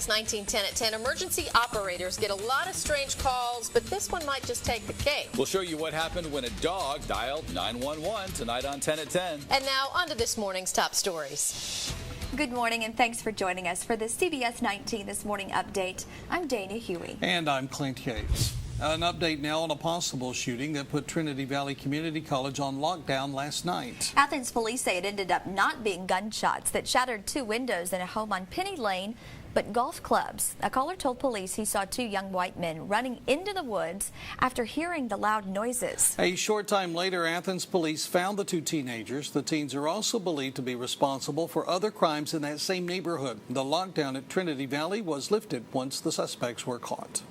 CBS 1910 at 10. Emergency operators get a lot of strange calls, but this one might just take the cake. We'll show you what happened when a dog dialed 911 tonight on 10 at 10. And now, on to this morning's top stories. Good morning, and thanks for joining us for the CBS 19 This Morning update. I'm Dana Huey. And I'm Clint Yates. An update now on a possible shooting that put Trinity Valley Community College on lockdown last night. Athens police say it ended up not being gunshots that shattered two windows in a home on Penny Lane, but golf clubs. A caller told police he saw two young white men running into the woods after hearing the loud noises. A short time later, Athens police found the two teenagers. The teens are also believed to be responsible for other crimes in that same neighborhood. The lockdown at Trinity Valley was lifted once the suspects were caught.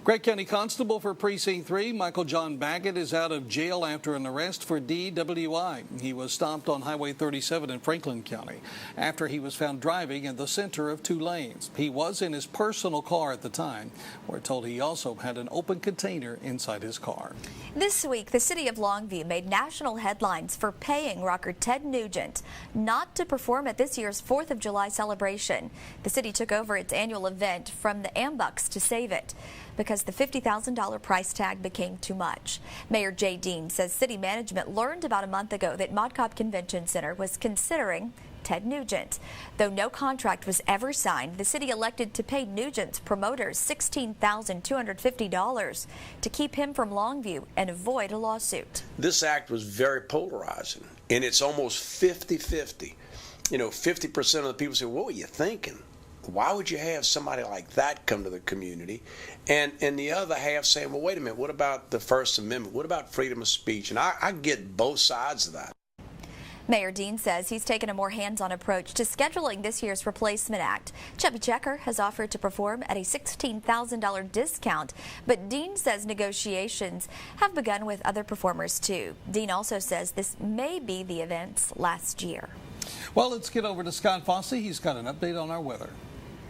Gregg County Constable for Precinct 3, Michael John Baggett, is out of jail after an arrest for DWI. He was stopped on Highway 37 in Franklin County after he was found driving in the center of two lanes. He was in his personal car at the time. We're told he also had an open container inside his car. This week, the city of Longview made national headlines for paying rocker Ted Nugent not to perform at this year's 4th of July celebration. The city took over its annual event from the Ambucks to save it because the $50,000 price tag became too much. Mayor Jay Dean says city management learned about a month ago that Mod Cop Convention Center was considering Ted Nugent. Though no contract was ever signed, the city elected to pay Nugent's promoters $16,250 to keep him from Longview and avoid a lawsuit. This act was very polarizing, and it's almost 50-50. 50% of the people say, what were you thinking? Why would you have somebody like that come to the community? And the other half saying, well, wait a minute, what about the First Amendment? What about freedom of speech? And I get both sides of that. Mayor Dean says he's taken a more hands-on approach to scheduling this year's replacement act. Chubby Checker has offered to perform at a $16,000 discount, but Dean says negotiations have begun with other performers too. Dean also says this may be the event's last year. Well, let's get over to Scott Fossey. He's got an update on our weather.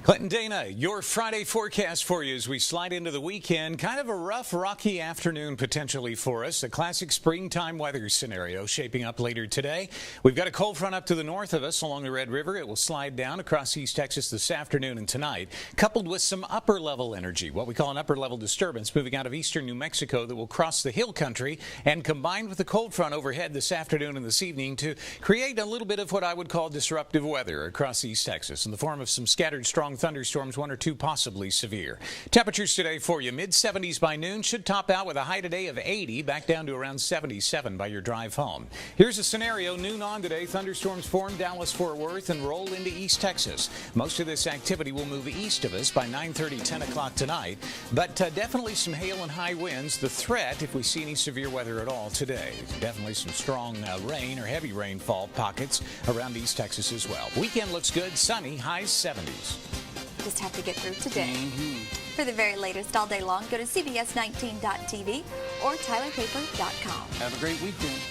Clinton, Dana, your Friday forecast for you as we slide into the weekend. Kind of a rough, rocky afternoon potentially for us. A classic springtime weather scenario shaping up later today. We've got a cold front up to the north of us along the Red River. It will slide down across East Texas this afternoon and tonight, coupled with some upper level energy, what we call an upper level disturbance moving out of eastern New Mexico that will cross the hill country and combined with the cold front overhead this afternoon and this evening to create a little bit of what I would call disruptive weather across East Texas in the form of some scattered strong thunderstorms, one or two possibly severe. Temperatures today for you, mid-70s by noon, should top out with a high today of 80, back down to around 77 by your drive home. Here's a scenario, noon on today, thunderstorms form Dallas-Fort Worth and roll into East Texas. Most of this activity will move east of us by 9:30, 10 o'clock tonight, but definitely some hail and high winds. The threat, if we see any severe weather at all today, definitely some strong rain or heavy rainfall pockets around East Texas as well. Weekend looks good, sunny, highs 70s. Just have to get through today. For the very latest all day long, go to CBS19.tv or TylerPaper.com. Have a great weekend.